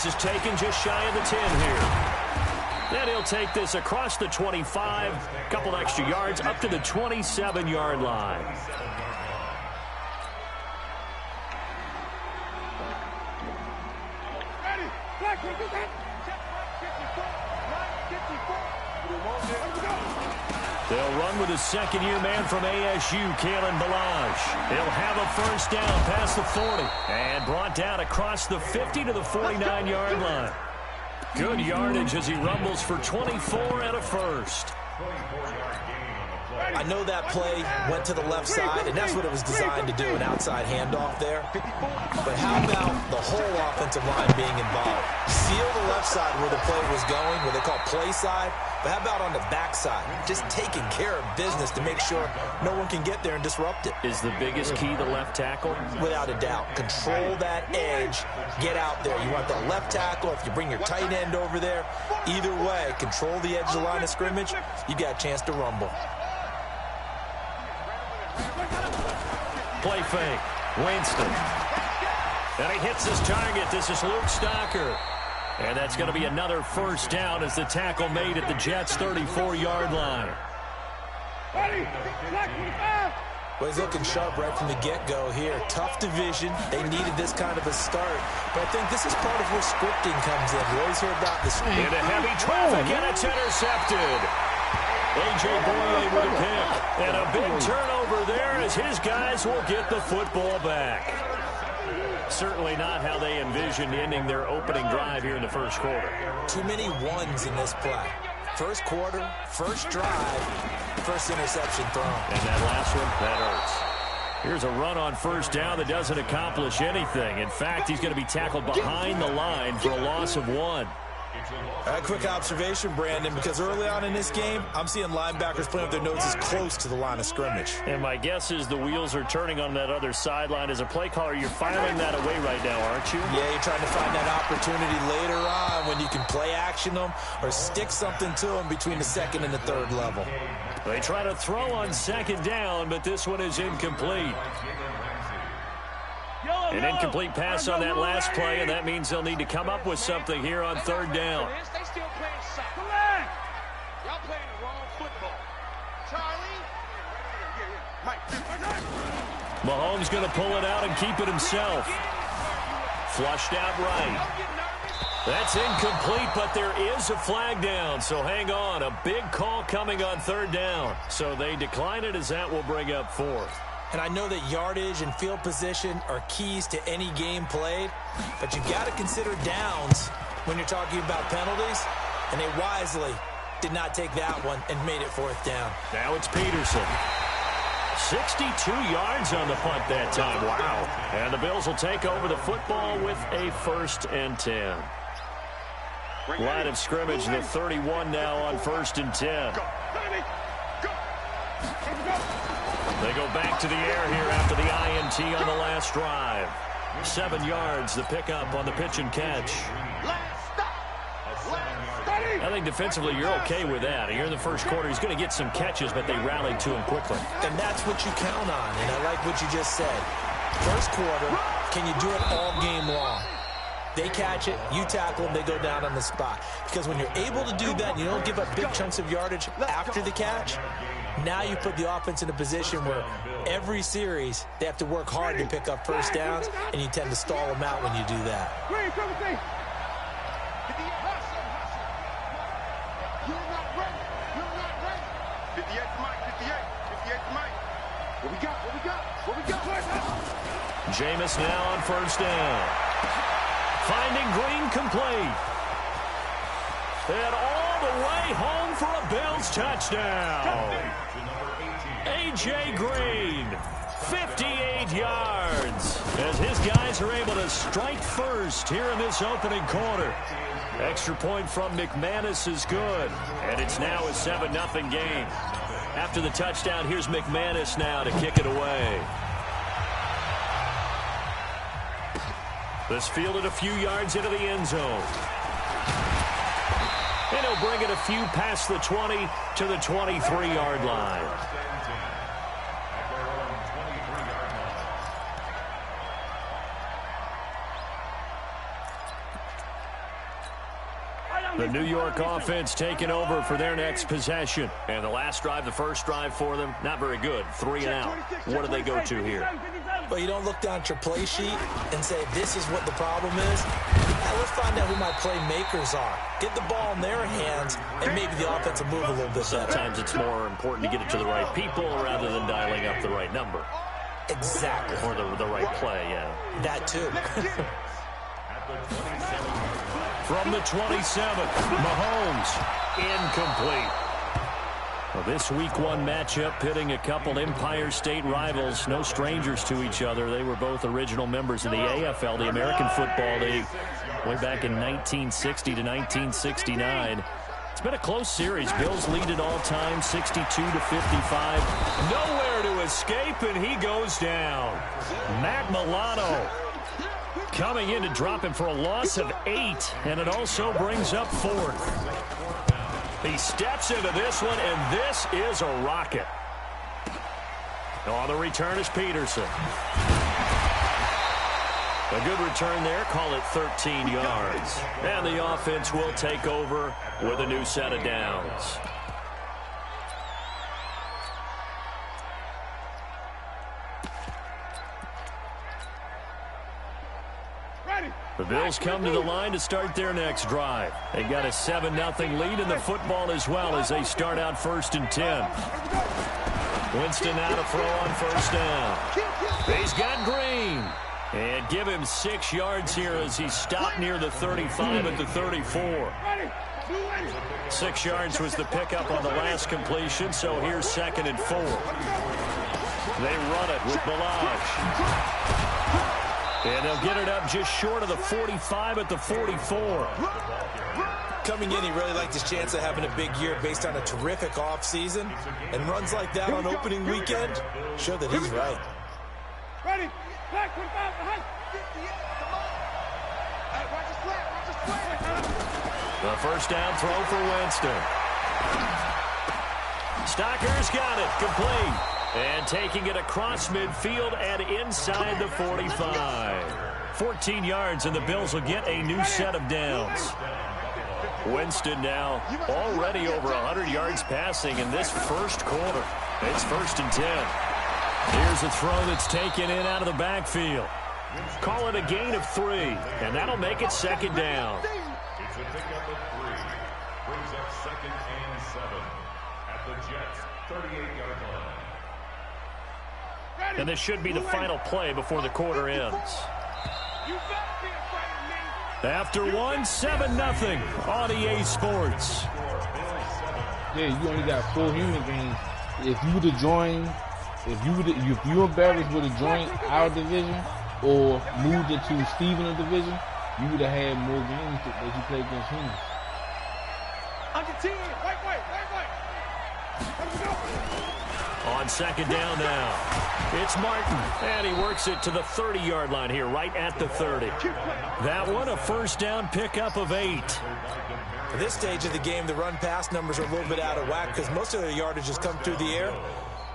is taken just shy of the 10 here. Then he'll take this across the 25, a couple extra yards, up to the 27-yard line. They'll run with a second-year man from ASU, Kalen Balazs. He'll have a first down past the 40 and brought down across the 50 to the 49-yard line. Good yardage as he rumbles for 24 and a first. I know that play went to the left side, and that's what it was designed to do, an outside handoff there. But how about the whole offensive line being involved? Seal the left side where the play was going, what they call play side. But how about on the backside? Just taking care of business to make sure no one can get there and disrupt it. Is the biggest key the left tackle? Without a doubt. Control that edge. Get out there. You want that left tackle. If you bring your tight end over there, either way, control the edge of the line of scrimmage, you got a chance to rumble. Play fake. Winston. And he hits his target. This is Luke Stocker. And that's going to be another first down as the tackle made at the Jets' 34-yard line. Well, he's looking sharp right from the get-go here. Tough division. They needed this kind of a start. But I think this is part of where scripting comes in. We always hear about the script. Into heavy traffic, and it's intercepted. A.J. Boye with a pick. And a big turnover there as his guys will get the football back. Certainly not how they envisioned ending their opening drive here in the first quarter. Too many ones in this play. First quarter, first drive, first interception thrown. And that last one, that hurts. Here's a run on first down that doesn't accomplish anything. In fact, he's going to be tackled behind the line for a loss of 1. A quick observation, Brandon, because early on in this game, I'm seeing linebackers playing with their noses close to the line of scrimmage. And my guess is the wheels are turning on that other sideline. As a play caller, you're filing that away right now, aren't you? Yeah, you're trying to find that opportunity later on when you can play action them or stick something to them between the second and the third level. They try to throw on second down, but this one is incomplete. An incomplete pass on that last play, and that means they'll need to come up with something here on third down. They still playing soccer. Y'all playing the wrong football. Charlie. Mahomes going to pull it out and keep it himself. Flushed out right. That's incomplete, but there is a flag down, so hang on. A big call coming on third down. So they decline it as that will bring up fourth. And I know that yardage and field position are keys to any game played, but you've got to consider downs when you're talking about penalties, and they wisely did not take that one and made it fourth down. Now it's Peterson. 62 yards on the punt that time. Wow. And the Bills will take over the football with a 1st and 10. Line of scrimmage, the 31 now on 1st and 10. They go back to the air here after the INT on the last drive. 7 yards, the pickup on the pitch and catch. I think defensively you're okay with that. Here in the first quarter, he's going to get some catches, but they rallied to him quickly. And that's what you count on, and I like what you just said. First quarter, can you do it all game long? They catch it, you tackle them, they go down on the spot. Because when you're able to do that, and you don't give up big chunks of yardage after the catch, now you put the offense in a position where every series they have to work hard to pick up first downs, and you tend to stall them out when you do that. Jameis now on first down. Finding Green complete. And all the way home for a Bills touchdown. A.J. Green, 58 yards. As his guys are able to strike first here in this opening quarter. Extra point from McManus is good. And it's now a 7-0 game. After the touchdown, here's McManus now to kick it away. This fielded a few yards into the end zone. And he'll bring it a few past the 20 to the 23-yard line. The New York offense taking over for their next possession. And the last drive, the first drive for them, not very good. 3 and out. What do they go to here? Well, you don't look down at your play sheet and say, this is what the problem is. Let's find out who my playmakers are. Get the ball in their hands, and maybe the offense will move a little bit better. Sometimes it's more important to get it to the right people rather than dialing up the right number. Exactly. Or the right play, yeah. That too. From the 27, Mahomes, incomplete. Well, this Week 1 matchup pitting a couple Empire State rivals, no strangers to each other. They were both original members of the AFL, the American Football League, way back in 1960 to 1969. It's been a close series. Bills lead it all time, 62-55. Nowhere to escape, and he goes down. Matt Milano coming in to drop him for a loss of 8, and it also brings up 4th. He steps into this one, and this is a rocket. On the return is Peterson. A good return there. Call it 13 yards. And the offense will take over with a new set of downs. The Bills come to the line to start their next drive. They got a 7-0 lead in the football as well as they start out 1st and 10. Winston now to throw on 1st down. He's got Green. And give him 6 yards here as he stopped near the 35 at the 34. 6 yards was the pickup on the last completion, so here's 2nd and 4. They run it with Balaj. And they'll get it up just short of the 45 at the 44. Coming in, he really liked his chance of having a big year based on a terrific offseason. And runs like that on opening weekend show that he's right. Ready? The 1st down throw for Winston. Stocker's got it. Complete. And taking it across midfield and inside the 45. 14 yards, and the Bills will get a new set of downs. Winston now already over 100 yards passing in this first quarter. It's 1st and 10. Here's a throw that's taken in out of the backfield. Call it a gain of 3, and that'll make it 2nd down. It's a pickup of 3. Brings up 2nd and 7 at the Jets' 38-yard line. And this should be the final play before the quarter ends. After 1, 7-0 on EA Sports. Yeah, you only got 4 human games. If you would have joined, if you and Barris would have joined our division or moved it to Stephen's division, you would have had more games that you played against humans. Under 10, right. On 2nd down now, it's Martin, and he works it to the 30-yard line here, right at the 30. That one, a 1st down pickup of 8. At this stage of the game, the run-pass numbers are a little bit out of whack because most of their yardage has come through the air.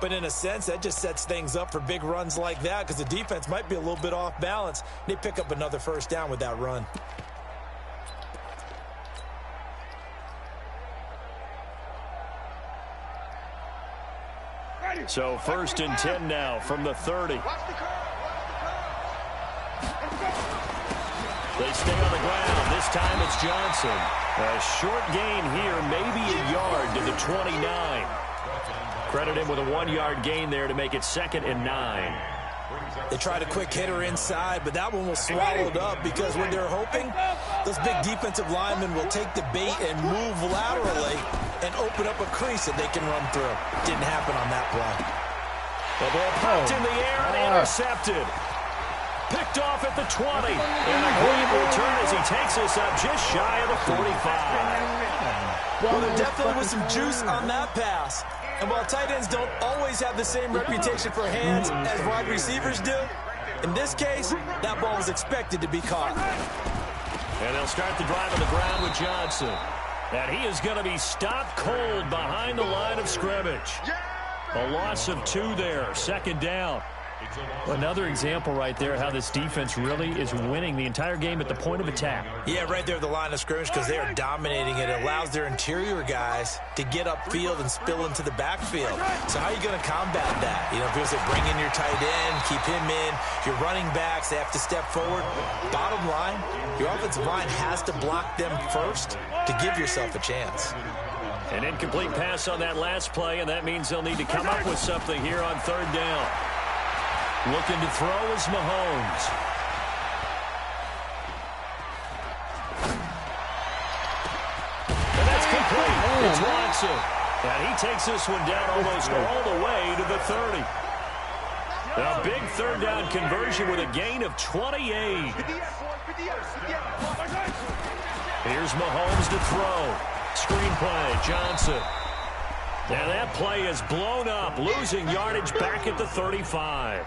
But in a sense, that just sets things up for big runs like that because the defense might be a little bit off balance. They pick up another 1st down with that run. So 1st and 10 now from the 30. They stay on the ground. This time it's Johnson. A short gain here, maybe a yard to the 29. Credit him with a 1-yard gain there to make it 2nd and 9. They tried a quick hitter inside, but that one was swallowed up because when they're hoping, those big defensive linemen will take the bait and move laterally and open up a crease that they can run through. Didn't happen on that play. The ball popped in the air and intercepted. Picked off at the 20. And a great return as he takes us up just shy of the 45. Well, there definitely was some juice on that pass. And while tight ends don't always have the same reputation for hands as wide receivers do, in this case, that ball was expected to be caught. And they'll start the drive on the ground with Johnson. And he is going to be stopped cold behind the line of scrimmage. A loss of 2 there, 2nd down. Another example right there how this defense really is winning the entire game at the point of attack. Yeah, right there at the line of scrimmage because they are dominating it. It allows their interior guys to get upfield and spill into the backfield. So how are you going to combat that? You know, if you bring in your tight end, keep him in, your running backs, they have to step forward. Bottom line, your offensive line has to block them first to give yourself a chance. An incomplete pass on that last play, and that means they'll need to come up with something here on third down. Looking to throw is Mahomes. And that's complete. It's Watson. And he takes this one down almost all the way to the 30. A big third down conversion with a gain of 28. Here's Mahomes to throw. Screen play, Johnson. Now that play is blown up, losing yardage back at the 35.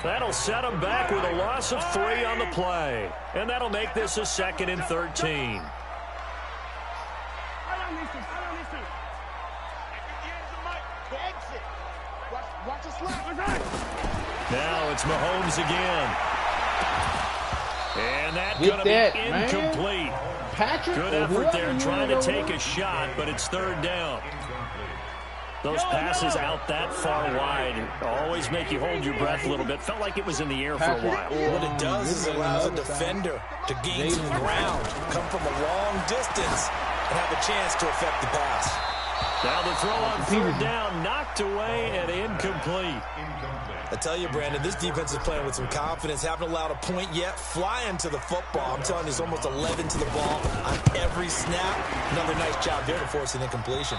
That'll set him back with a loss of 3 on the play. And that'll make this a 2nd and 13. Now it's Mahomes again. And that's going to be incomplete. Patrick, good effort there trying to take a shot, but it's third down. Those passes out that far wide always make you hold your breath a little bit. Felt like it was in the air for a while. What it does is it allows a defender to gain some ground, come from a long distance, and have a chance to affect the pass. Now the throw on third down, knocked away and incomplete. I tell you, Brandon, this defense is playing with some confidence. Haven't allowed a point yet. Flying to the football. I'm telling you, there's almost 11 to the ball on every snap. Another nice job there to force an incompletion.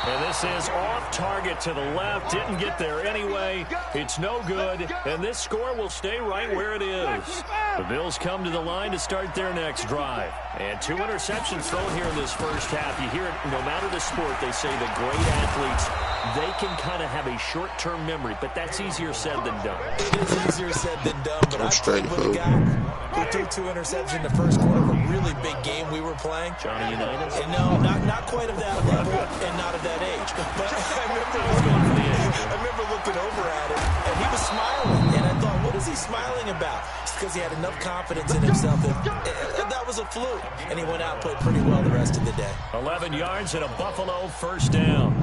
And this is off target to the left. Didn't get there anyway. It's no good. And this score will stay right where it is. The Bills come to the line to start their next drive. And 2 interceptions thrown here in this first half. You hear it no matter the sport. They say the great athletes, they can kind of have a short-term memory. But that's easier said than done. It is easier said than done. But I played with a guy who threw 2 interceptions in the first quarter of a really big game we were playing. Johnny Unitas? And no, not quite of that level and not of that age. But I remember looking over at him, and he was smiling. And I thought, what is he smiling about? It's because he had enough confidence in himself that that was a fluke. And he went out and played pretty well the rest of the day. 11 yards and a Buffalo first down.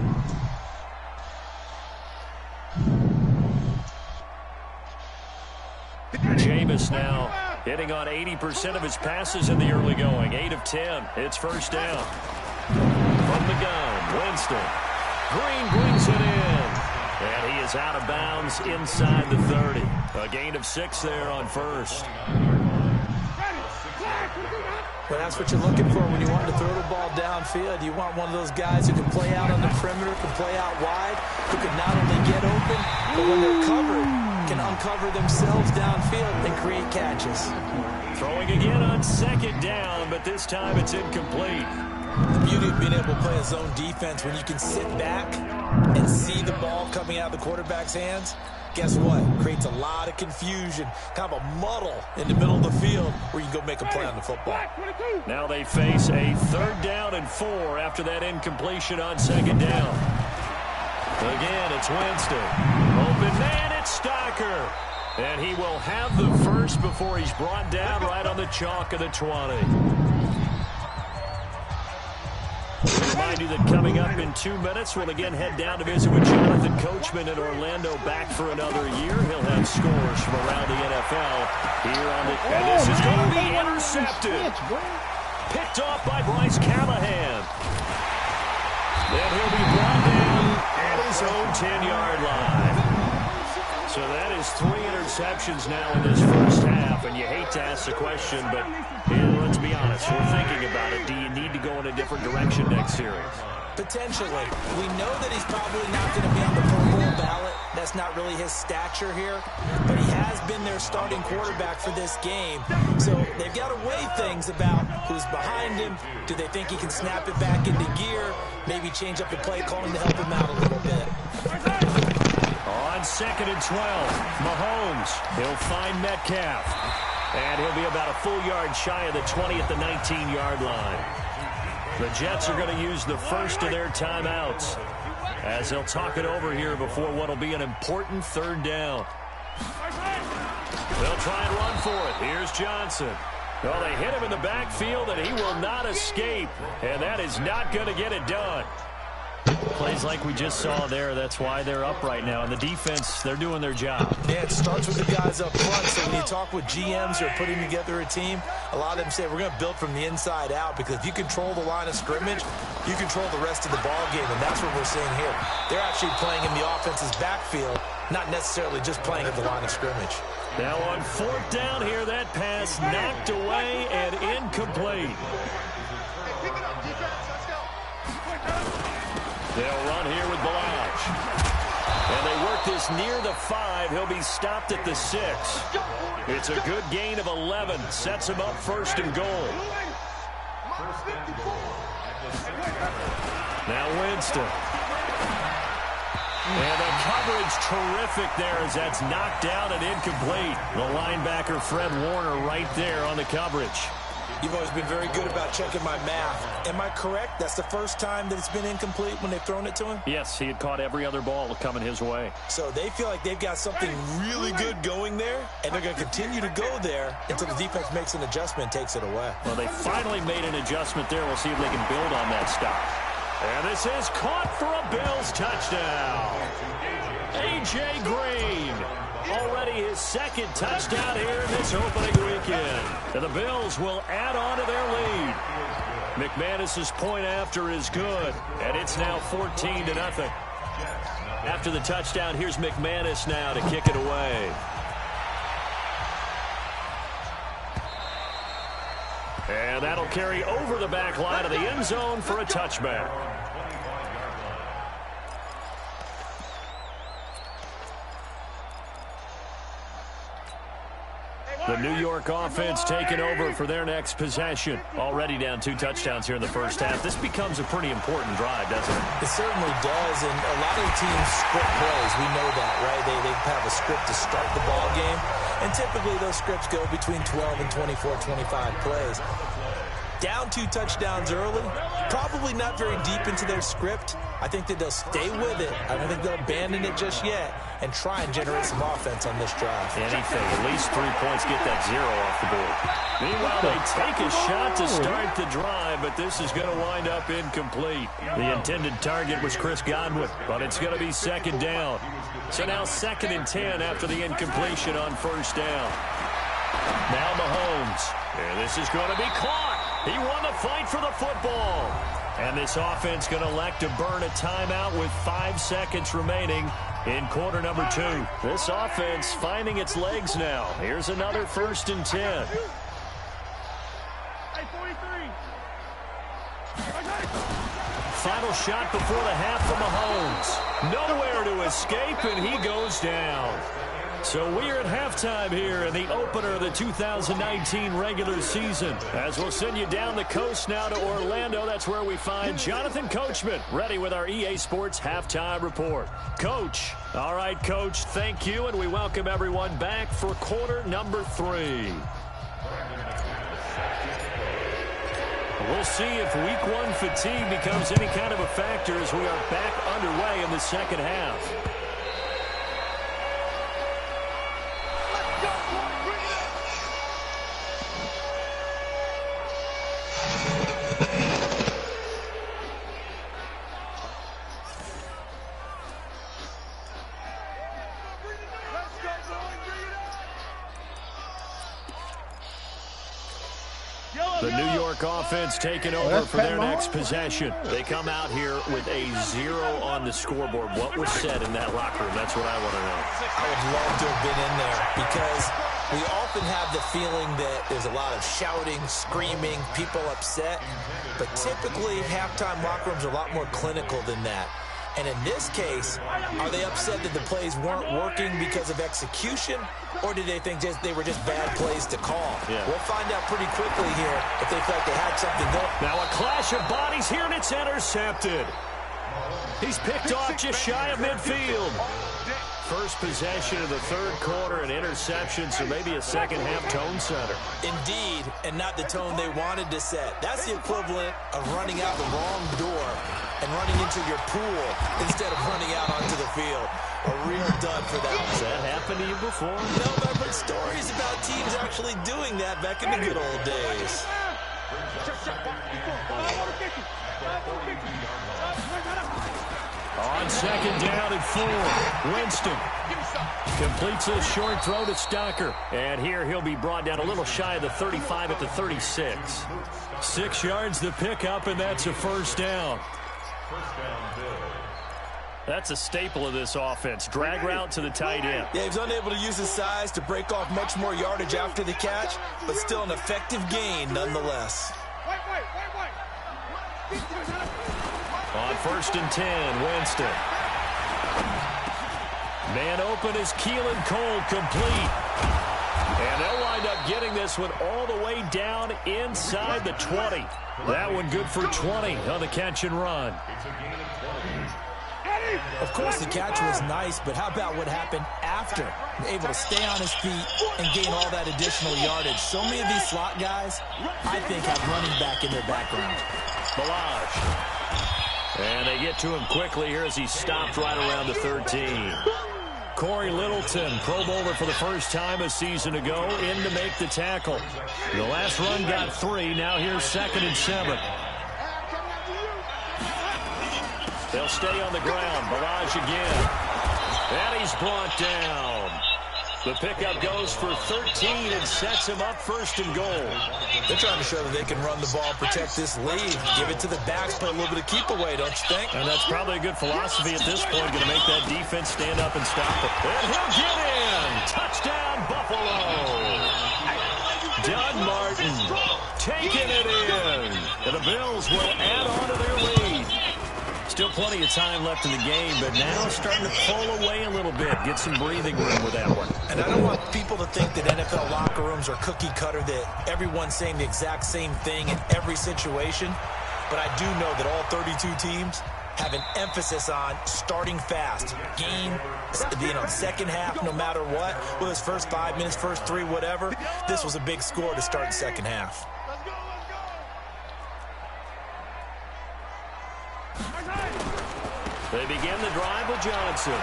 Jameis now hitting on 80% of his passes in the early going. 8 of 10. It's first down. From the gun, Winston. Green brings it in. And he is out of bounds inside the 30. A gain of 6 there on first. Well, that's what you're looking for when you want to throw the ball downfield. You want one of those guys who can play out on the perimeter, can play out wide, who can not only get open, but when they're covered, can uncover themselves downfield and create catches. Throwing again on second down, but this time it's incomplete. The beauty of being able to play a zone defense when you can sit back and see the ball coming out of the quarterback's hands, guess what? Creates a lot of confusion, kind of a muddle in the middle of the field where you can go make a play on the football. Now they face a 3rd down and 4 after that incompletion on second down. Again, it's Winston. Open man, it's Stocker. And he will have the first before he's brought down right on the chalk of the 20. Remind you that coming up in 2 minutes, we'll again head down to visit with Jonathan Coachman in Orlando, back for another year. He'll have scores from around the NFL here on the... And this is going to be intercepted. Picked off by Bryce Callahan. Then he'll be brought down at his own 10-yard line. So that is 3 interceptions now in this first half, and you hate to ask the question, but let's be honest, we're thinking about it. Do you need to go in a different direction next series? Potentially. We know that he's probably not going to be on the Pro Bowl ballot. That's not really his stature here, but he has been their starting quarterback for this game. So they've got to weigh things about who's behind him. Do they think he can snap it back into gear? Maybe change up the play calling to help him out a little bit. On 2nd and 12, Mahomes, he'll find Metcalf. And he'll be about a full yard shy of the 20 at the 19-yard line. The Jets are going to use the first of their timeouts as they'll talk it over here before what will be an important 3rd down. They'll try and run for it. Here's Johnson. Well, they hit him in the backfield, and he will not escape. And that is not going to get it done. Plays like we just saw there. That's why they're up right now. And the defense, they're doing their job. Yeah, it starts with the guys up front. So when you talk with GMs who are putting together a team, a lot of them say we're going to build from the inside out, because if you control the line of scrimmage, you control the rest of the ball game, and that's what we're seeing here. They're actually playing in the offense's backfield, not necessarily just playing at the line of scrimmage. Now on 4th down here, that pass knocked away and incomplete. They'll run here with Balaj. And they work this near the 5. He'll be stopped at the 6. It's a good gain of 11. Sets him up 1st and goal. Now Winston. And the coverage terrific there as that's knocked down and incomplete. The linebacker Fred Warner right there on the coverage. You've always been very good about checking my math. Am I correct? That's the first time that it's been incomplete when they've thrown it to him? Yes, he had caught every other ball coming his way. So they feel like they've got something really good going there, and they're going to continue to go there until the defense makes an adjustment and takes it away. Well, they finally made an adjustment there. We'll see if they can build on that stop. And this is caught for a Bills touchdown. A.J. Green. Already his 2nd touchdown here in this opening weekend. And the Bills will add on to their lead. McManus's point after is good, and it's now 14-0. After the touchdown, here's McManus now to kick it away. And that'll carry over the back line of the end zone for a touchback. The New York offense taking over for their next possession. Already down 2 touchdowns here in the first half. This becomes a pretty important drive, doesn't it? It certainly does, and a lot of teams script plays. We know that, right? They have a script to start the ball game, and typically those scripts go between 12 and 24, 25 plays. Down 2 touchdowns early, probably not very deep into their script. I think that they'll stay with it. I don't think they'll abandon it just yet and try and generate some offense on this drive. Anything, at least 3 points, get that 0 off the board. Meanwhile, they take a shot to start the drive, but this is going to wind up incomplete. The intended target was Chris Godwin, but it's going to be 2nd down. So now 2nd and 10 after the incompletion on 1st down. Now Mahomes. And this is going to be caught. He won the fight for the football. And this offense going to elect to burn a timeout with 5 seconds remaining in quarter number 2. This offense finding its legs now. Here's another 1st and 10. Final shot before the half for Mahomes. Nowhere to escape, and he goes down. So we're at halftime here in the opener of the 2019 regular season. As we'll send you down the coast now to Orlando, that's where we find Jonathan Coachman, ready with our EA Sports Halftime Report. Coach. All right, Coach, thank you, and we welcome everyone back for quarter number 3. We'll see if week 1 fatigue becomes any kind of a factor as we are back underway in the second half. The New York offense taking over for their next possession. They come out here with a 0 on the scoreboard. What was said in that locker room? That's what I want to know. I would love to have been in there because we often have the feeling that there's a lot of shouting, screaming, people upset. But typically, halftime locker rooms are a lot more clinical than that. And in this case, are they upset that the plays weren't working because of execution, or did they think they were just bad plays to call? Yeah. We'll find out pretty quickly here if they felt they had something going. Now a clash of bodies here, and it's intercepted. He's picked off just shy of midfield. First possession of the 3rd quarter, an interception, so maybe a second-half tone setter. Indeed, and not the tone they wanted to set. That's the equivalent of running out the wrong door and running into your pool instead of running out onto the field. A real dud for that. Has that happened to you before? No, but I've heard stories about teams actually doing that back in the good old days. On second down and 4, Winston completes a short throw to Stocker. And here he'll be brought down a little shy of the 35 at the 36. 6 yards the pickup, and that's a first down. That's a staple of this offense. Drag route to the tight end. Yeah, he was unable to use his size to break off much more yardage after the catch, but still an effective gain nonetheless. On first and 10, Winston. Man open is Keelan Cole, complete. And they'll wind up getting this one all the way down inside the 20. That one good for 20 on the catch and run. Of course, the catch was nice, but how about what happened after? Able to stay on his feet and gain all that additional yardage. So many of these slot guys, I think, have running back in their background. Balaj. And they get to him quickly here as he stopped right around the 13. Corey Littleton, Pro Bowler for the first time a season ago, in to make the tackle. The last run got 3. Now here's 2nd and 7. They'll stay on the ground. Balaj again. And he's brought down. The pickup goes for 13 and sets him up 1st and goal. They're trying to show that they can run the ball, protect this lead, give it to the backs, put a little bit of keep away, don't you think? And that's probably a good philosophy at this point, going to make that defense stand up and stop it. And he'll get in. Touchdown, Buffalo. Doug Martin taking it in. And the Bills will add on to their lead. Still plenty of time left in the game, but now starting to pull away a little bit. Get some breathing room with that one. And I don't want people to think that NFL locker rooms are cookie cutter, that everyone's saying the exact same thing in every situation. But I do know that all 32 teams have an emphasis on starting fast. Game, second half, no matter what. Whether it's first 5 minutes, first 3, whatever. This was a big score to start the second half. They begin the drive with Johnson.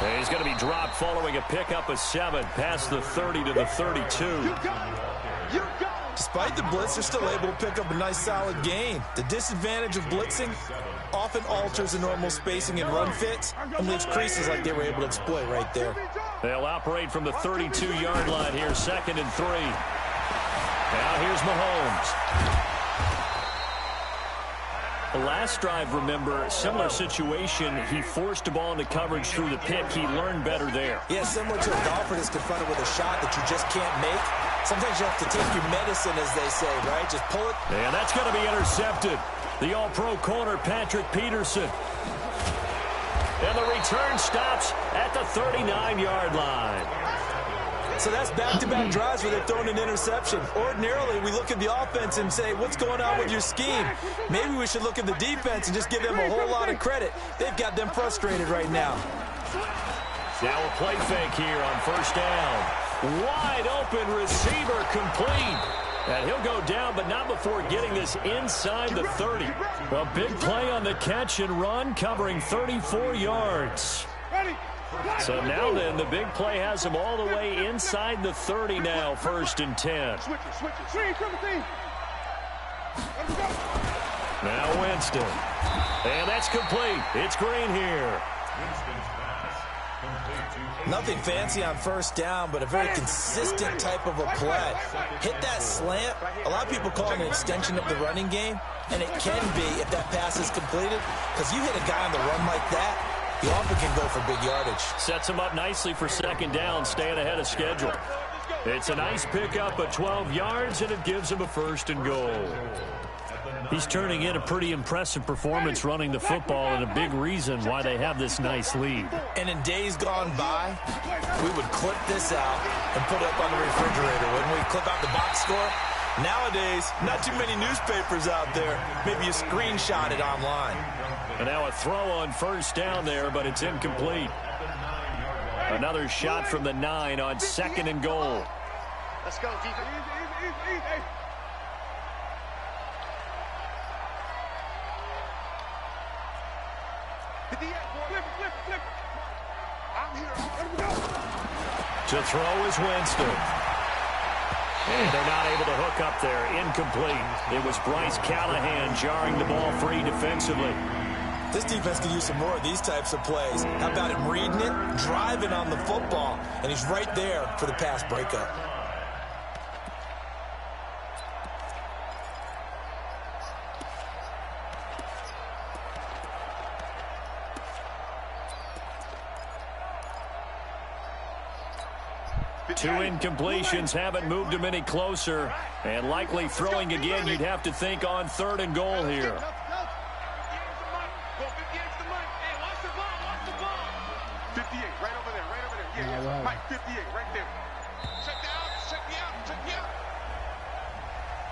And he's going to be dropped following a pickup of 7 past the 30 to the 32. Despite the blitz, they're still able to pick up a nice solid gain. The disadvantage of blitzing often alters the normal spacing and run fits and leaves creases like they were able to exploit right there. They'll operate from the 32-yard line here, 2nd and 3. Now here's Mahomes. The last drive, remember, similar situation. He forced the ball into coverage through the pick. He learned better there. Yeah, similar to a golfer that's confronted with a shot that you just can't make. Sometimes you have to take your medicine, as they say, right? Just pull it. And that's going to be intercepted. The all-pro corner, Patrick Peterson. And the return stops at the 39-yard line. So that's back-to-back drives where they've thrown an interception. Ordinarily, we look at the offense and say, what's going on with your scheme? Maybe we should look at the defense and just give them a whole lot of credit. They've got them frustrated right now. Now a play fake here on first down. Wide open receiver, complete. And he'll go down, but not before getting this inside the 30. A big play on the catch and run, covering 34 yards. So now then, the big play has him all the way inside the 30 now, 1st and 10. Now Winston. And that's complete. It's Green here. Nothing fancy on first down, but a very consistent type of a play. Hit that slant. A lot of people call it an extension of the running game, and it can be if that pass is completed, because you hit a guy on the run like that, he often can go for big yardage. Sets him up nicely for 2nd down, staying ahead of schedule. It's a nice pickup of 12 yards, and it gives him a 1st and goal. He's turning in a pretty impressive performance running the football, and a big reason why they have this nice lead. And in days gone by, we would clip this out and put it up on the refrigerator. Wouldn't we clip out the box score? Nowadays, not too many newspapers out there. Maybe you screenshot it online. And now a throw on first down there, but it's incomplete. Another shot from the 9 on 2nd and goal. Let's go, defense. To throw is Winston. And they're not able to hook up there. Incomplete. It was Bryce Callahan jarring the ball free defensively. This defense could use some more of these types of plays. How about him reading it, driving on the football, and he's right there for the pass breakup. Two incompletions haven't moved him any closer. And likely throwing again, you'd have to think on 3rd and goal here.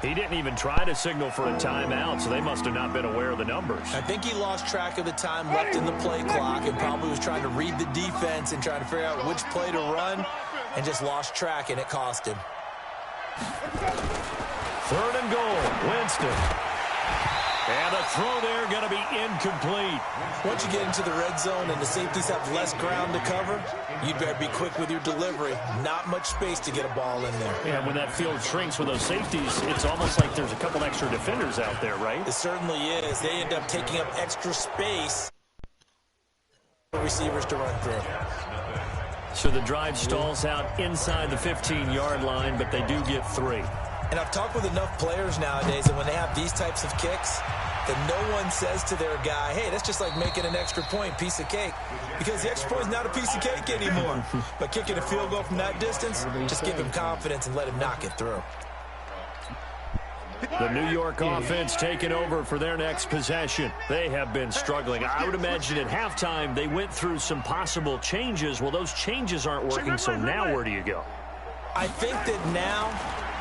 He didn't even try to signal for a timeout, so they must have not been aware of the numbers. I think he lost track of the time left in the play clock and probably was trying to read the defense and trying to figure out which play to run and just lost track, and it cost him. 3rd and goal, Winston. And a throw there going to be incomplete. Once you get into the red zone and the safeties have less ground to cover, you'd better be quick with your delivery. Not much space to get a ball in there. Yeah, when that field shrinks with those safeties, it's almost like there's a couple extra defenders out there, right? It certainly is. They end up taking up extra space for receivers to run through. So the drive stalls out inside the 15-yard line, but they do get 3. And I've talked with enough players nowadays that when they have these types of kicks, that no one says to their guy, hey, that's just like making an extra point, piece of cake. Because the extra point is not a piece of cake anymore. But kicking a field goal from that distance, just give him confidence and let him knock it through. The New York offense taking over for their next possession. They have been struggling. I would imagine at halftime they went through some possible changes. Well, those changes aren't working, so now where do you go? I think that now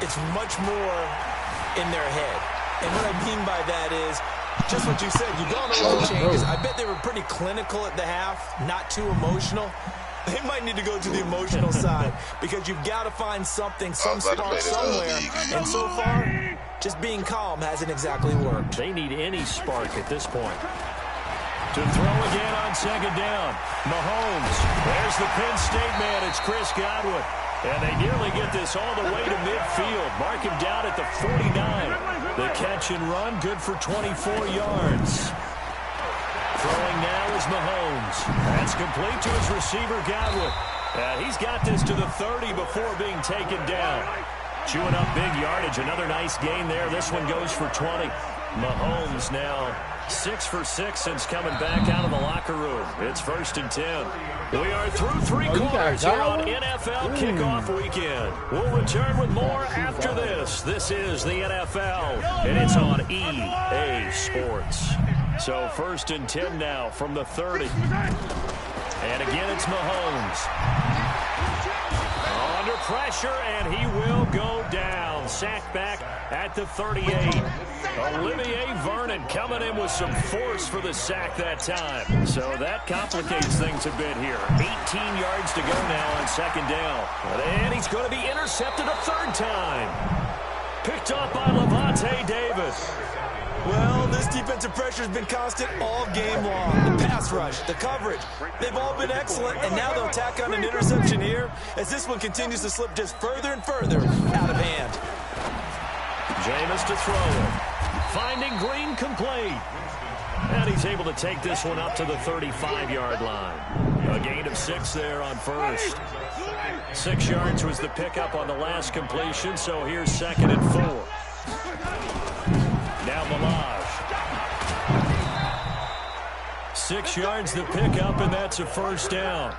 it's much more in their head. And what I mean by that is just what you said. You've gone over the changes. I bet they were pretty clinical at the half, not too emotional. They might need to go to the emotional side because you've got to find something, some spark somewhere. And so far, just being calm hasn't exactly worked. They need any spark at this point. To throw again on 2nd down. Mahomes. There's the Penn State man. It's Chris Godwin. And they nearly get this all the way to midfield. Mark him down at the 49. The catch and run, good for 24 yards. Throwing now is Mahomes. That's complete to his receiver, Godwin. He's got this to the 30 before being taken down. Chewing up big yardage. Another nice gain there. This one goes for 20. Mahomes now 6 for 6 since coming back out of the locker room. It's 1st and 10. We are through 3 quarters here on NFL Kickoff Weekend. We'll return with more after this. This is the NFL, and it's on EA Sports. So 1st and 10 now from the 30. And again, it's Mahomes. Under pressure, and he will go down. Sacked back at the 38. Olivier Vernon coming in with some force for the sack that time. So that complicates things a bit here. 18 yards to go now on 2nd down. And he's going to be intercepted a 3rd time. Picked up by Levante Davis. Well, this defensive pressure has been constant all game long. The pass rush, the coverage, they've all been excellent, and now they'll tack on an interception here as this one continues to slip just further and further out of hand. Jameis to throw it. Finding Green complete. And he's able to take this one up to the 35-yard line. A gain of 6 there on 1st. 6 yards was the pickup on the last completion, so here's 2nd and 4. Now Malage. 6 yards the pickup, and that's a 1st down.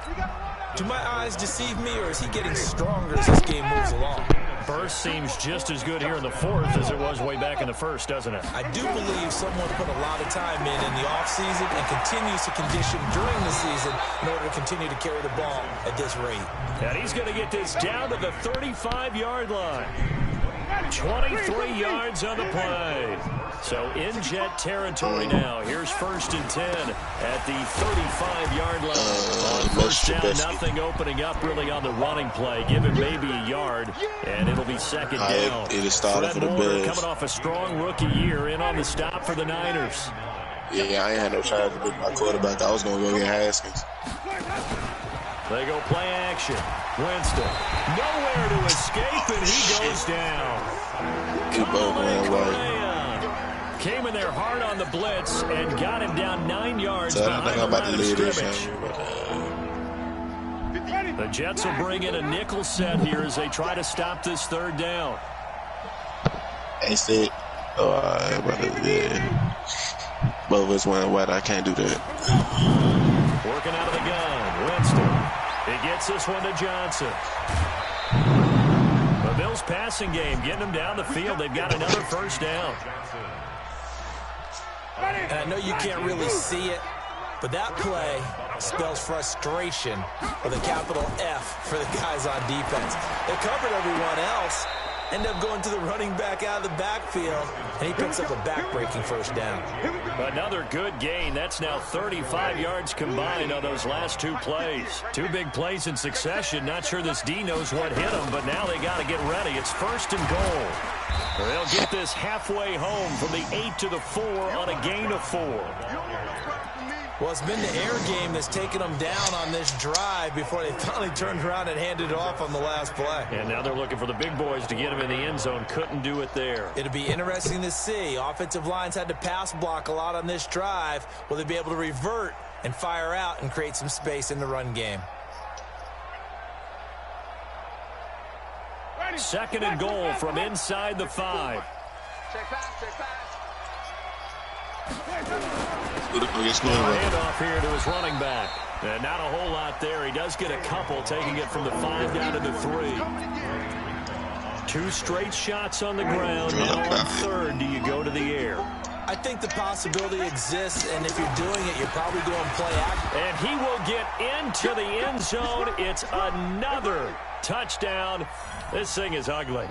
Do my eyes deceive me, or is he getting stronger as this game moves along? Burst seems just as good here in the 4th as it was way back in the 1st, doesn't it? I do believe someone put a lot of time in the offseason and continues to condition during the season in order to continue to carry the ball at this rate. And he's going to get this down to the 35-yard line. 23 yards on the play. So in jet territory now. Here's 1st and 10 at the 35-yard line. On 1st down, nothing opening up really on the running play. Give it maybe a yard, and it'll be 2nd down. Fred Warner coming off a strong rookie year in on the stop for the Niners. Yeah, I ain't had no chance to pick my quarterback. I was going to go get Haskins. They go play action. Winston, nowhere to escape, and he goes down. Correa came in there hard on the blitz and got him down 9 yards behind the line of scrimmage. The Jets will bring in a nickel set here as they try to stop this third down. Ain't it? Oh, yeah. Both of us wearing white. I can't do that. Working out of the gun. Winston. He gets this one to Johnson. The Bills passing game getting them down the field. They've got another first down. And I know you can't really see it, but that play spells frustration with a capital F for the guys on defense. They covered everyone else, end up going to the running back out of the backfield, and he picks up a back-breaking first down. Another good gain. That's now 35 yards combined on those last 2 plays. 2 big plays in succession. Not sure this D knows what hit them, but now they got to get ready. It's 1st and goal. They'll get this halfway home from the 8 to the 4 on a gain of 4. Well, it's been the air game that's taken them down on this drive before they finally turned around and handed it off on the last play. And now they're looking for the big boys to get them in the end zone. Couldn't do it there. It'll be interesting to see. Offensive lines had to pass block a lot on this drive. Will they be able to revert and fire out and create some space in the run game? 2nd and goal from inside the 5. Check pass, check pass. Handoff here to his running back. And not a whole lot there. He does get a couple, taking it from the 5 down to the 3. 2 straight shots on the ground. Now on 3rd, do you go to the air? I think the possibility exists, and if you're doing it, you're probably going to play action. And he will get into the end zone. It's another touchdown. This thing is ugly.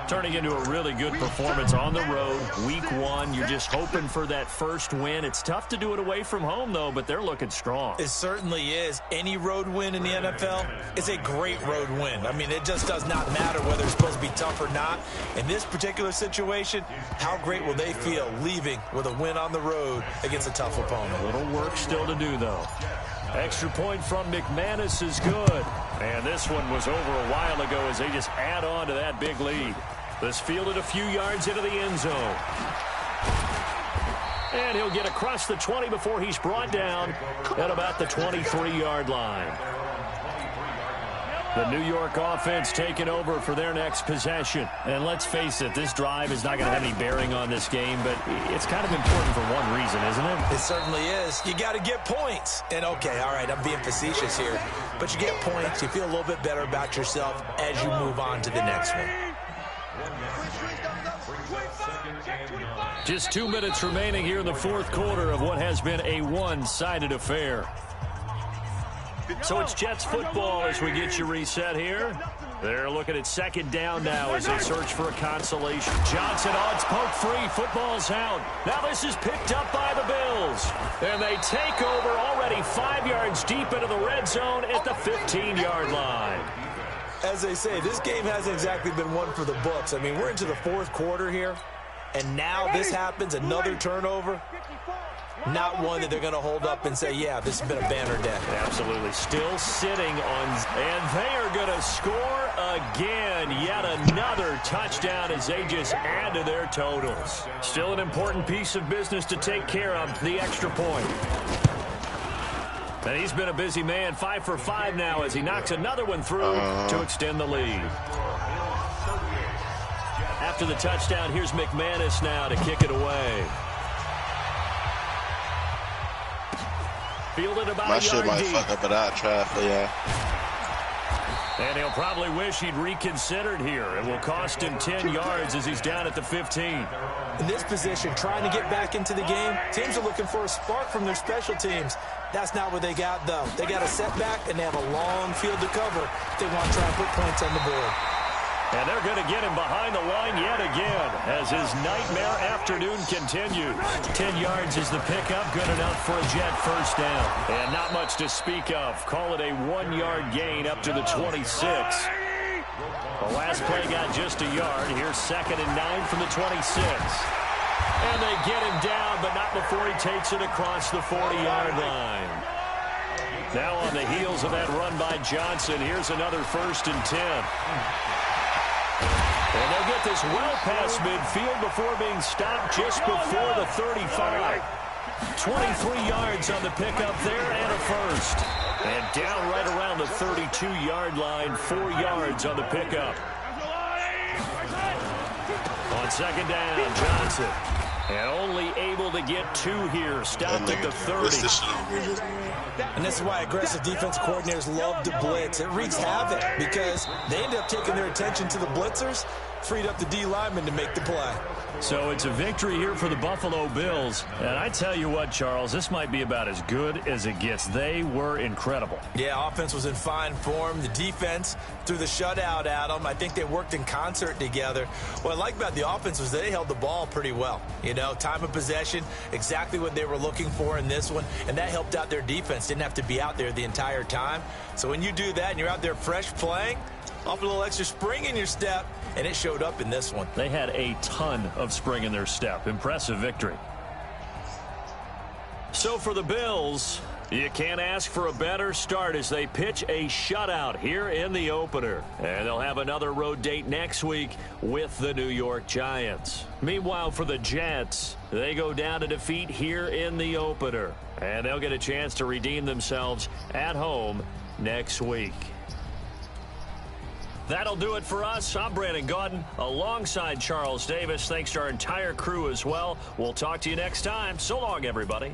Turning into a really good performance on the road. Week 1, you're just hoping for that first win. It's tough to do it away from home, though, but they're looking strong. It certainly is. Any road win in the NFL is a great road win. I mean, it just does not matter whether it's supposed to be tough or not. In this particular situation, how great will they feel leaving with a win on the road against a tough opponent? A little work still to do, though. Extra point from McManus is good. And this one was over a while ago as they just add on to that big lead. This fielded a few yards into the end zone. And he'll get across the 20 before he's brought down at about the 23-yard line. The New York offense taking over for their next possession. And let's face it, this drive is not going to have any bearing on this game, but it's kind of important for one reason, isn't it? It certainly is. You got to get points. And okay, all right, I'm being facetious here, but you get points, you feel a little bit better about yourself as you move on to the next one. Just 2 minutes remaining here in the 4th quarter of what has been a one-sided affair. So it's Jets football as we get you reset here. They're looking at 2nd down now as they search for a consolation. Johnson odds poke free. Football's out. Now this is picked up by the Bills. And they take over already 5 yards deep into the red zone at the 15-yard line. As they say, this game hasn't exactly been one for the books. I mean, we're into the 4th quarter here, and now this happens, another turnover. Not one that they're going to hold up and say, yeah, this has been a banner day. Absolutely. Still sitting on, and they are going to score again. Yet another touchdown as they just add to their totals. Still an important piece of business to take care of, the extra point. And he's been a busy man, 5 for 5 now as he knocks another one through to extend the lead. After the touchdown, here's McManus now to kick it away. Fielded about My a shit yard might deep. fuck up, but I'll try for y'all. And he'll probably wish he'd reconsidered here. It will cost him 10 yards as he's down at the 15. In this position, trying to get back into the game, teams are looking for a spark from their special teams. That's not what they got, though. They got a setback, and they have a long field to cover if they want to try and put points on the board. And they're going to get him behind the line yet again as his nightmare afternoon continues. 10 yards is the pickup, good enough for a Jet first down. And not much to speak of. Call it a 1-yard gain up to the 26. The last play got just a yard. Here's 2nd and 9 from the 26. And they get him down, but not before he takes it across the 40-yard line. Now on the heels of that run by Johnson, here's another 1st and 10. And they'll get this well past midfield before being stopped just before the 35. 23 yards on the pickup there and a first. And down right around the 32-yard line, 4 yards on the pickup. On 2nd down, Johnson. And only able to get 2 here. Stopped at the 30. And this is why aggressive defensive coordinators love to blitz. It wreaks havoc because they end up taking their attention to the blitzers, freed up the D lineman to make the play. So it's a victory here for the Buffalo Bills. And I tell you what, Charles, this might be about as good as it gets. They were incredible. Yeah, offense was in fine form. The defense threw the shutout at them. I think they worked in concert together. What I like about the offense was they held the ball pretty well. You know, time of possession, exactly what they were looking for in this one. And that helped out their defense. Didn't have to be out there the entire time. So when you do that and you're out there fresh playing, off a little extra spring in your step, and it showed up in this one. They had a ton of spring in their step. Impressive victory. So for the Bills, you can't ask for a better start as they pitch a shutout here in the opener. And they'll have another road date next week with the New York Giants. Meanwhile, for the Jets, they go down to defeat here in the opener. And they'll get a chance to redeem themselves at home next week. That'll do it for us. I'm Brandon Gaudin alongside Charles Davis. Thanks to our entire crew as well. We'll talk to you next time. So long, everybody.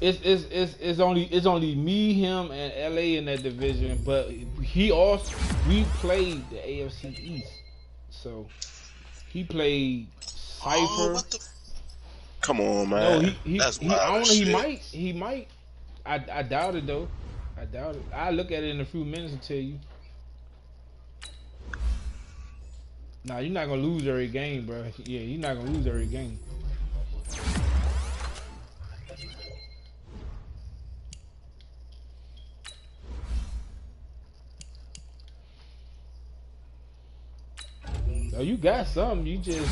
It's only me, him, and LA in that division. But we played the AFC East, so he played Cypher. Oh, come on, man. No, he might. I doubt it though. I doubt it. I'll look at it in a few minutes and tell you. Nah, you're not gonna lose every game, bro. Yeah, you're not gonna lose every game. No, you got something. You just.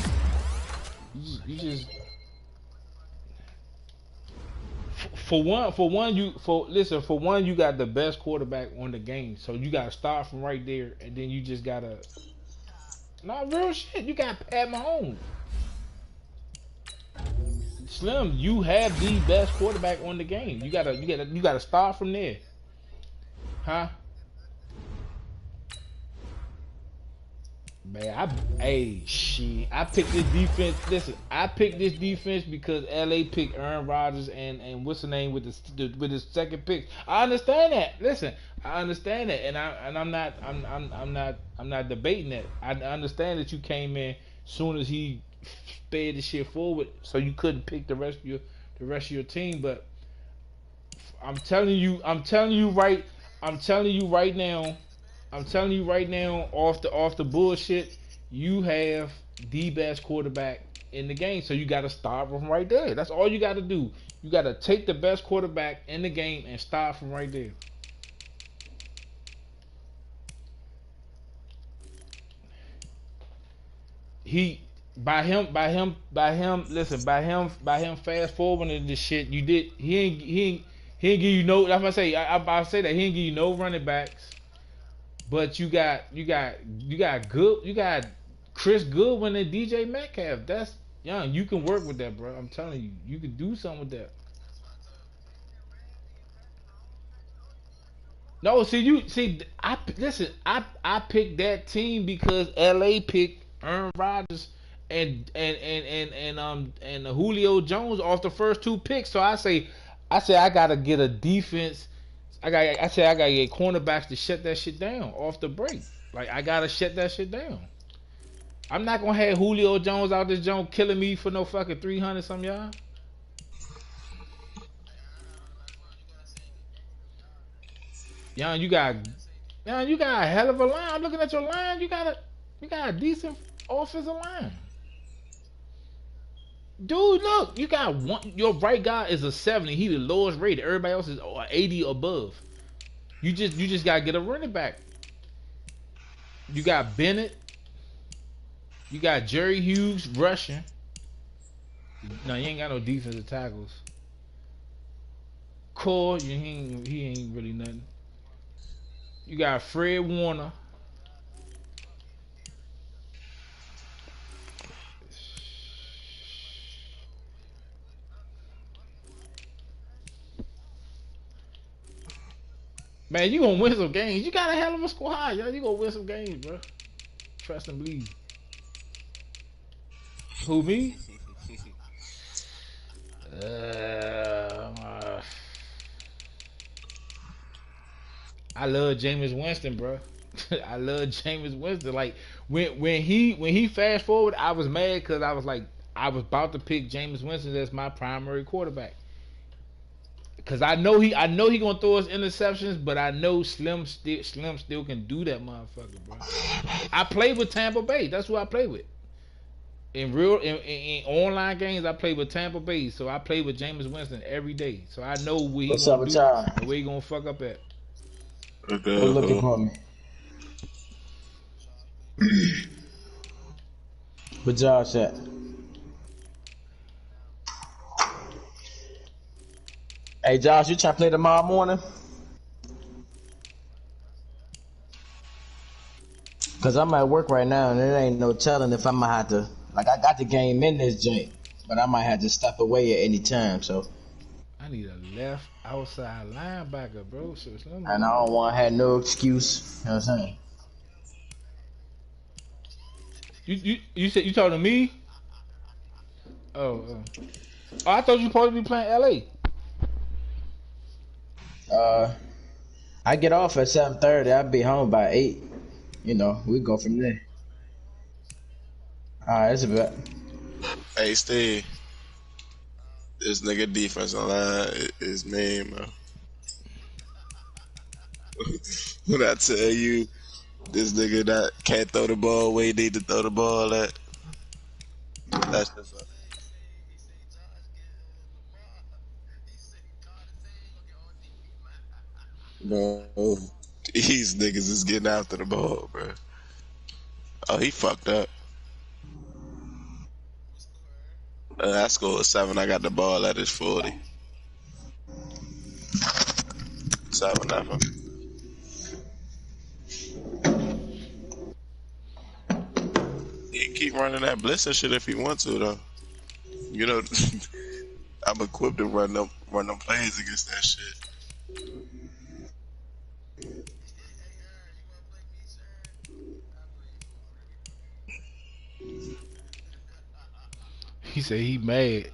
For one, you got the best quarterback on the game, so you gotta start from right there, and then you just gotta. Not real shit. You got Pat Mahomes. Slim, you have the best quarterback on the game. You gotta start from there, huh? Man, I picked this defense. Listen, I picked this defense because LA picked Aaron Rodgers and what's the name with his second pick. I understand that. Listen, I understand that, and I'm not debating that. I understand that you came in soon as he sped the shit forward, so you couldn't pick the rest of your team. But I'm telling you right now, off the bullshit, you have the best quarterback in the game. So you got to start from right there. That's all you got to do. You got to take the best quarterback in the game and start from right there. He by him fast forwarding this shit. He ain't give you no. That's what I say. I say that he ain't give you no running backs. But you got Chris Goodwin and DJ Metcalf. That's young. You can work with that, bro. I'm telling you, you can do something with that. No, I picked that team because LA picked Aaron Rodgers and Julio Jones off the first two picks. So I gotta get a defense. I gotta get cornerbacks to shut that shit down off the break. Like I gotta shut that shit down. I'm not gonna have Julio Jones out this joint killing me for no fucking 300 some y'all. You got a hell of a line. I'm looking at your line. You got a decent offensive line. Dude, look, you got one. Your right guy is a 70. He the lowest rated. Everybody else is 80 above. You just gotta get a running back. You got Bennett. You got Jerry Hughes rushing. No, you ain't got no defensive tackles. Core, he ain't really nothing. You got Fred Warner. Man, you gonna win some games. You got a hell of a squad, yo. You gonna win some games, bro. Trust and believe. Who, me? I love Jameis Winston, bro. I love Jameis Winston. Like when he fast forward, I was mad because I was like I was about to pick Jameis Winston as my primary quarterback. Cause I know he gonna throw us interceptions, but I know Slim still can do that motherfucker, bro. I played with Tampa Bay. That's who I play with. In online games, I play with Tampa Bay, so I play with Jameis Winston every day. So I know where he gonna do and where he gonna fuck up at. We're looking for me. Where Josh at? Hey Josh, you trying to play tomorrow morning? Cause I'm at work right now and there ain't no telling if I'm gonna have to. Like I got the game in this joint, but I might have to step away at any time. So I need a left outside linebacker, bro. So and I don't want to have no excuse. You know what I'm saying? You said you talking to me? Oh, I thought you supposed to be playing LA. I get off at 7:30. I'll be home by 8. You know, we go from there. Alright, that's a bet. Hey, Steve. This nigga defense line is mean, man. When I tell you, this nigga that can't throw the ball where he need to throw the ball at, that's just up. No, these niggas is getting after the ball, bro. Oh, he fucked up. I scored 7. I got the ball at his 40. 7-0. He can keep running that blitz and shit if he wants to, though. You know, I'm equipped to run them plays against that shit. He said he mad.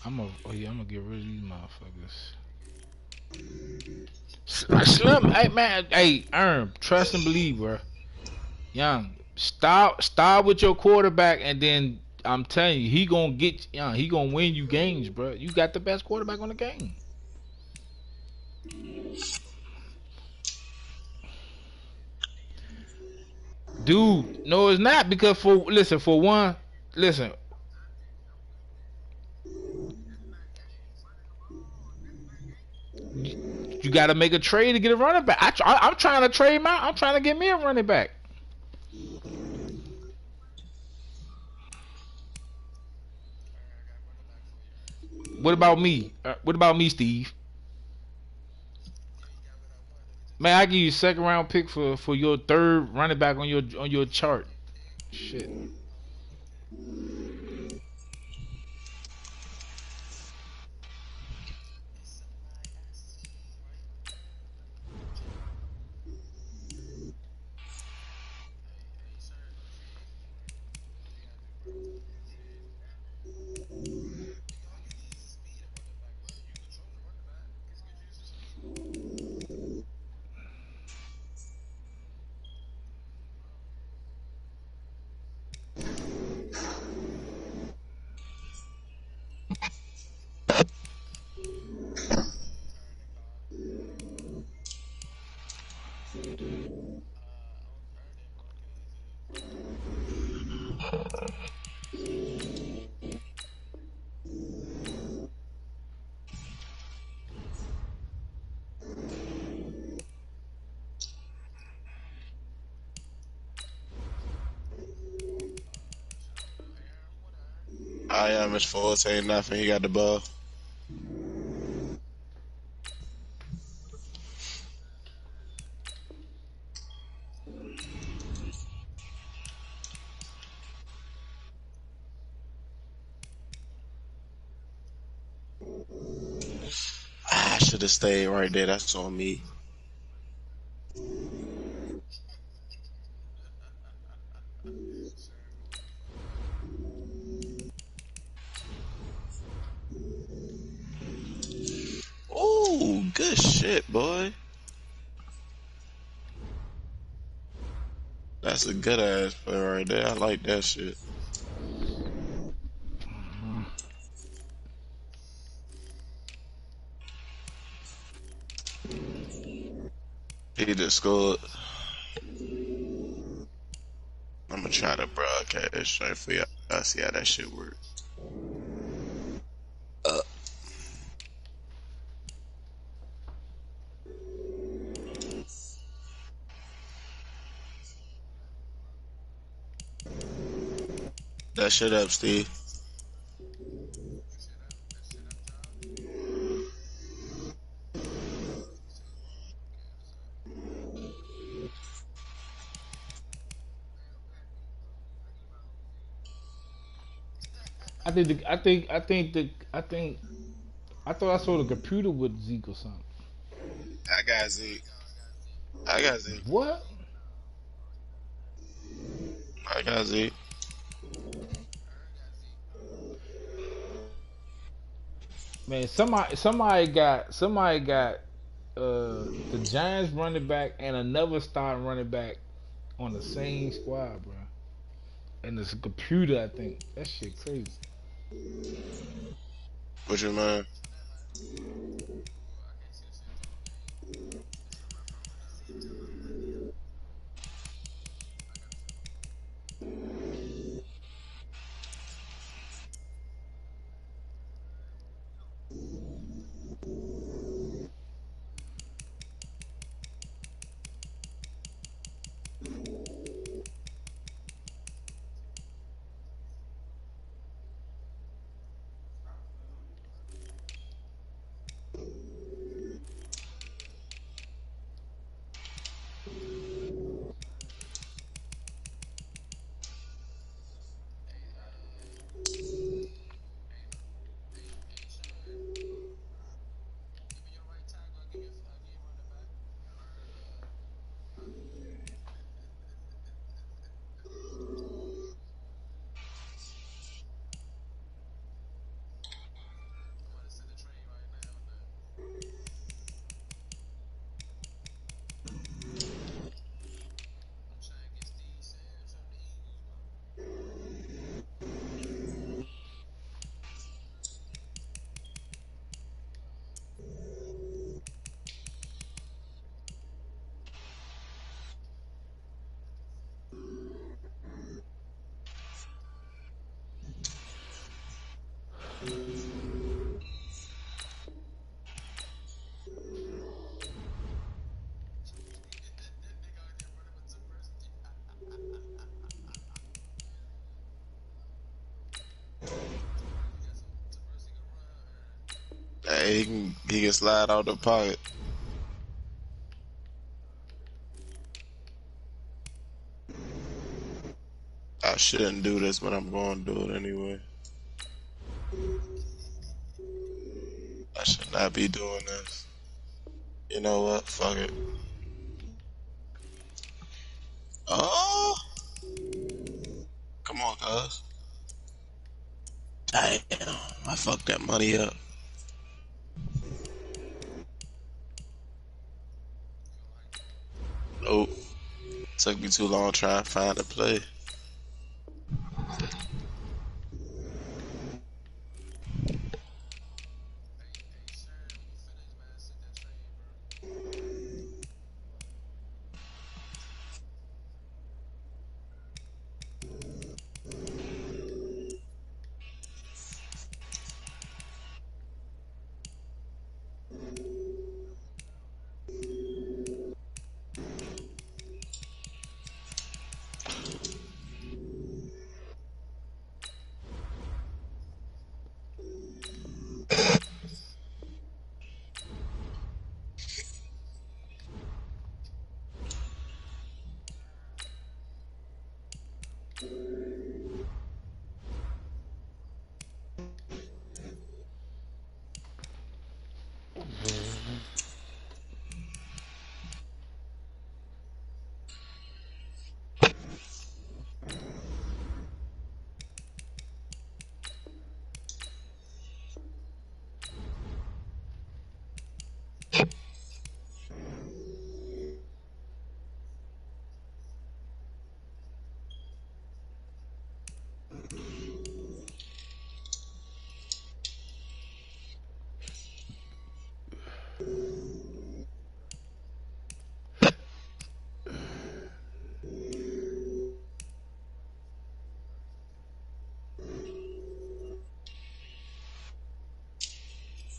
I'm gonna get rid of these motherfuckers. Slim, hey man, hey, trust and believe, bro. Young, start with your quarterback, and then I'm telling you, he gonna get. Young, he gonna win you games, bro. You got the best quarterback on the game. Dude, no, it's not because for one, listen, you got to make a trade to get a running back. I'm trying to trade I'm trying to get me a running back. What about me? What about me, Steve? Man, I give you a second round pick for your third running back on your chart. Shit. I am his forte, nothing. He got the ball. I should have stayed right there. That's on me. Ooh, good shit, boy. That's a good ass play right there. I like that shit. He just scored. I'm gonna try to broadcast straight for y'all. I see how that shit work. That shit up, Steve. I thought I saw the computer with Zeke or something. I got Zeke. I got Zeke. What? I got Zeke. Man, somebody got the Giants running back and another starting running back on the same squad, bro. And it's a computer, I think. That shit crazy. What you mean? Hey, he can slide out the pocket. I shouldn't do this, but I'm going to do it anyway. I should not be doing this. You know what? Fuck it. Oh! Come on, cuz. Damn. I fucked that money up. Nope. Took me too long trying to find a play.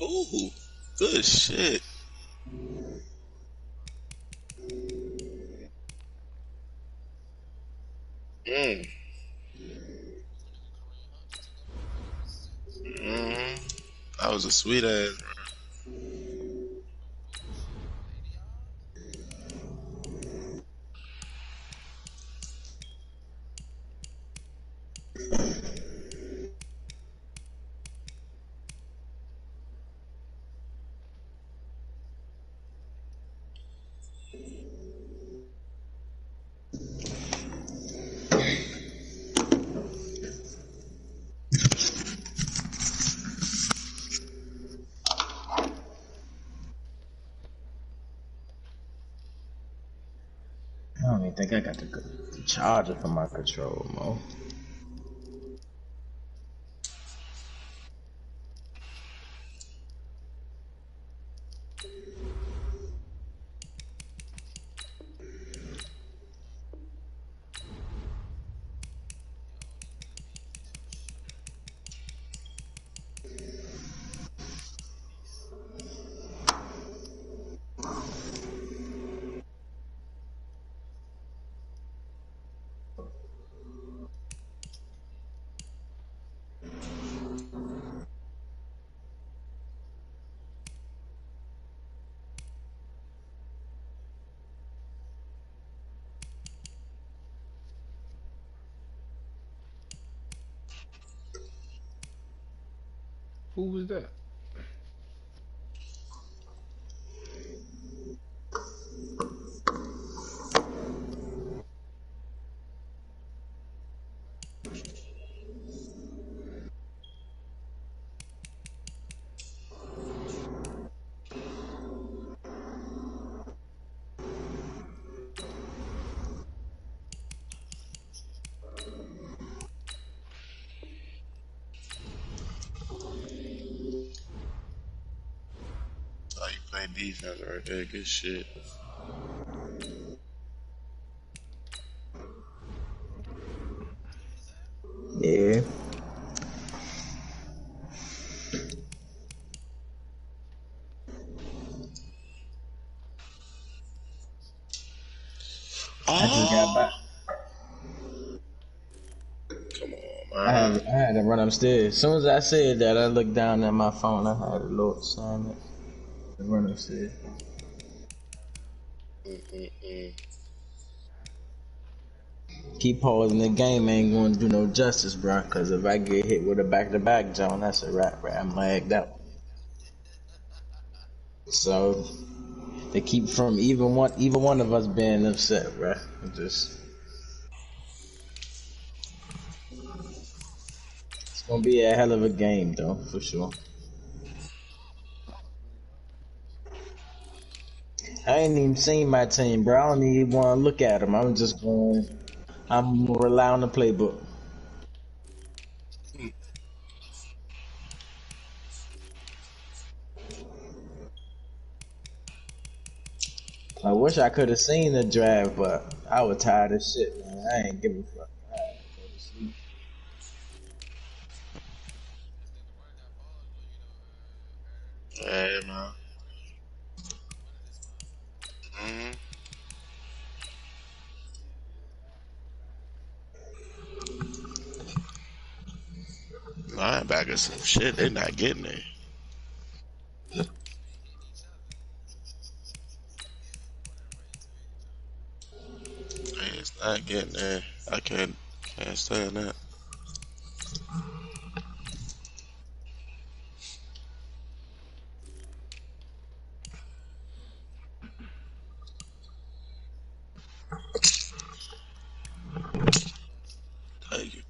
Ooh, good shit. Mm. That was a sweet ass. I don't even think I got the charger for my control, Mo. Who was that? Oh, you play defense right there. Good shit. Yeah. I just got back. Oh, come on, I man. had to run upstairs. As soon as I said that, I looked down at my phone. I had a little sign up to run upstairs. Keep pausing the game ain't going to do no justice, bro. Because if I get hit with a back-to-back, John, that's a wrap, right? I'm lagged out. So they keep from even one of us being upset, bro. Just it's gonna be a hell of a game, though, for sure. I ain't even seen my team, bro. I don't even want to look at them. I'm just going. I'm gonna rely on the playbook. I wish I could have seen the draft, but I was tired of shit, man. I ain't giving a fuck. I had to go to sleep. Hey, man. Mm-hmm. Linebackers, some shit, they not getting it. They is not getting there. I can't stand that. Thank you.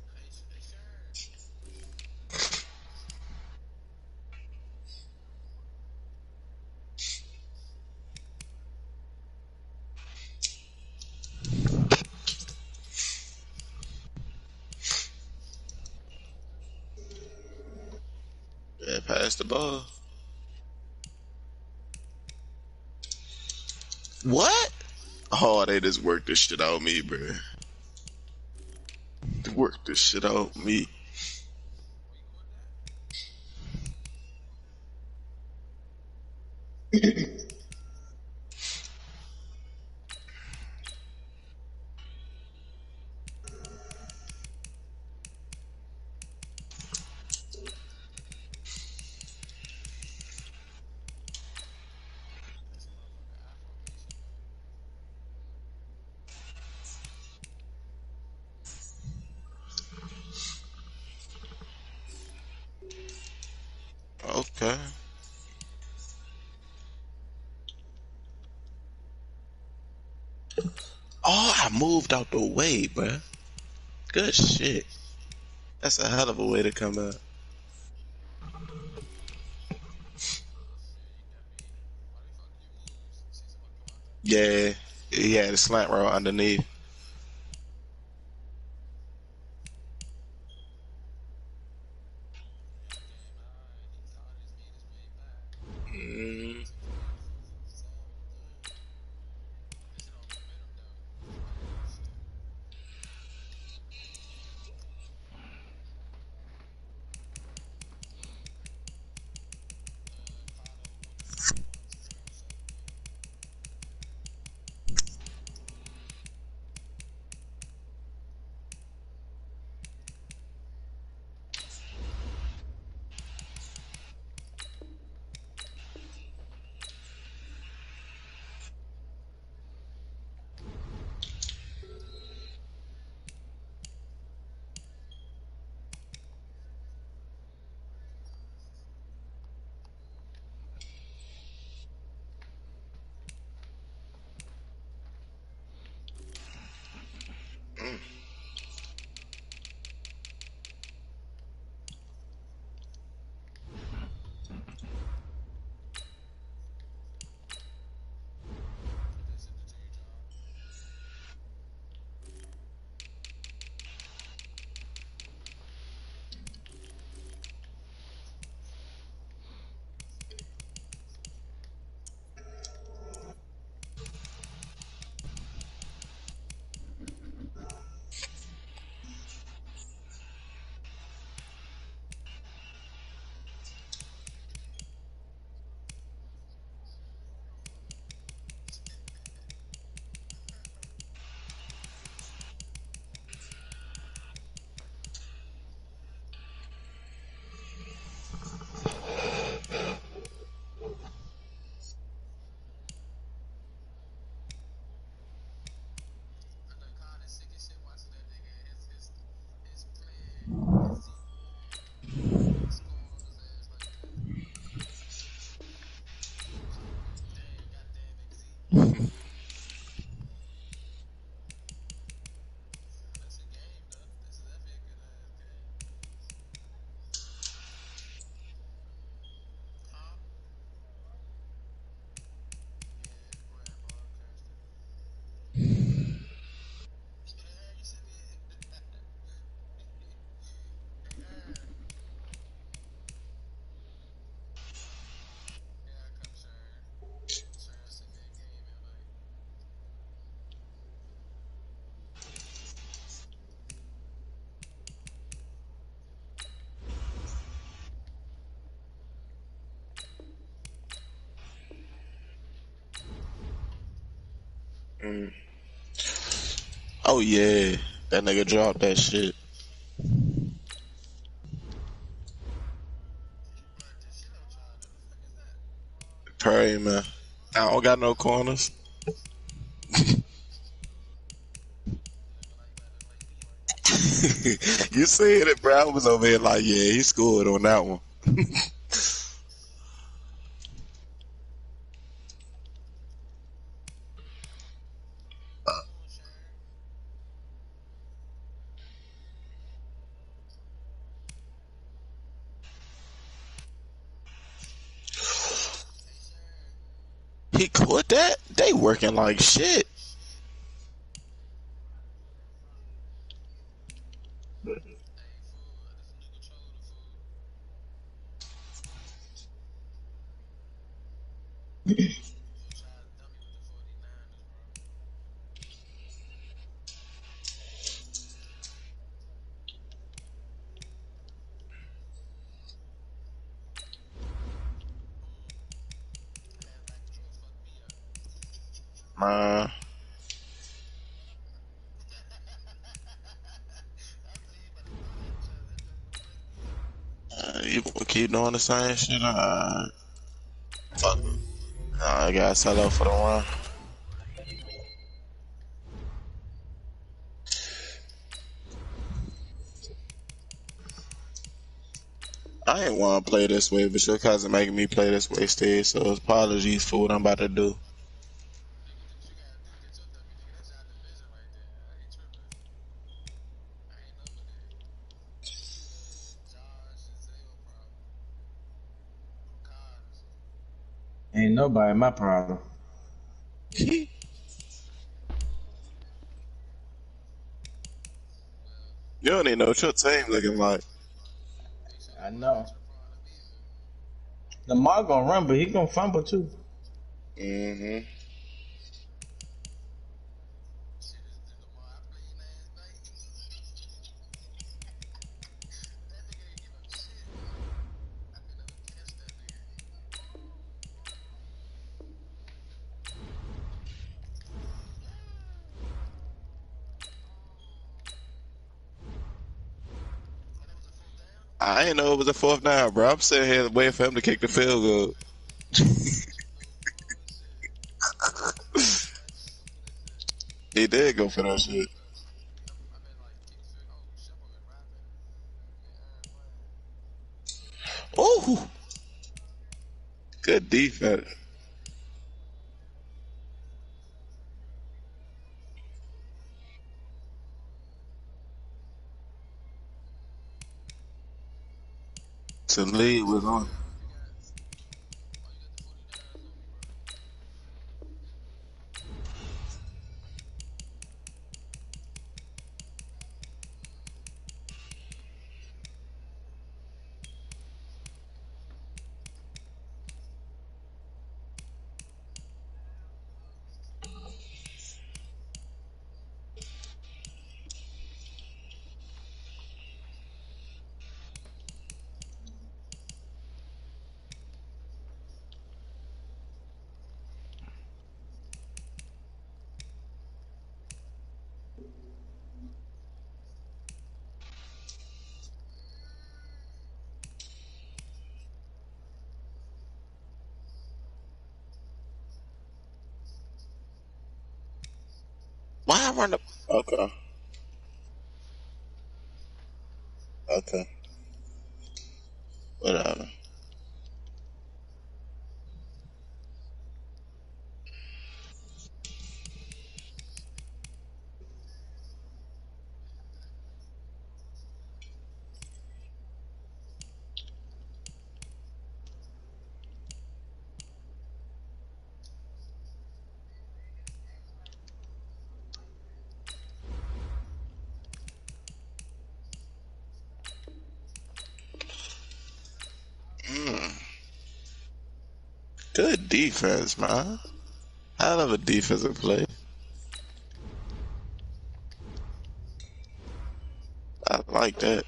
Yeah, pass the ball. What? Oh, they just worked this shit out me, bro. They worked this shit out me. Okay. Oh, I moved out the way, bro. Good shit. That's a hell of a way to come out. Yeah, he had a slant route underneath. Mm, Oh yeah, that nigga dropped that shit. Perry, man. I don't got no corners. You seen it, bro? I was over here like, yeah, he scored on that one. He caught that? They working like shit. Man. You gonna keep doing the same shit? Fuck it. I gotta sell out for the run. I ain't want to play this way, but your cousin making me play this way, Steve. So apologies for what I'm about to do. Ain't nobody my problem. You don't even know what your team looking like. I know. Lamar gonna run, but he gonna fumble too. Mm-hmm. I ain't know it was a fourth down, bro. I'm sitting here waiting for him to kick the field goal. He did go for that shit. Oh, good defense. The lead was on. Why I run the? Okay. Okay. Whatever. Good defense, man. Hell of a defensive play. I like that.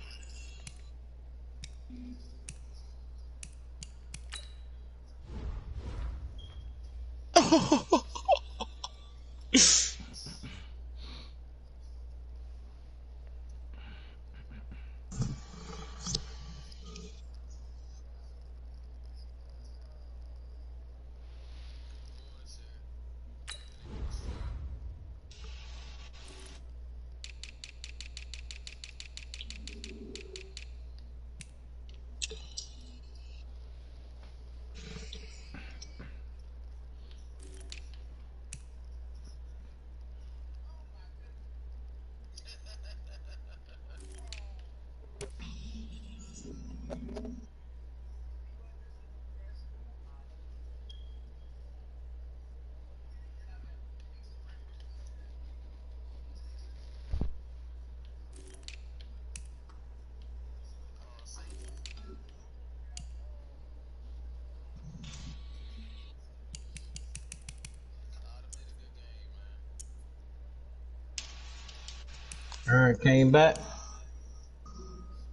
Came back.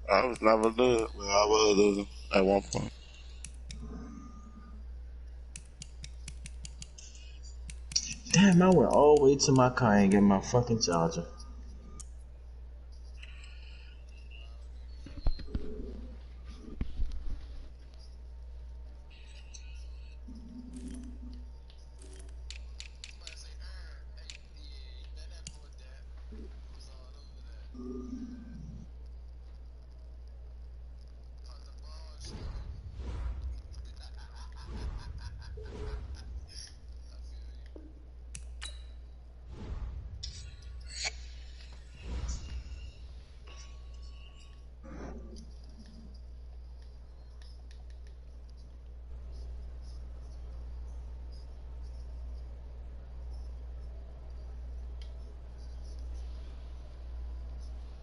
I was never good. Well, I was losing at one point. Damn, I went all the way to my car and get my fucking charger.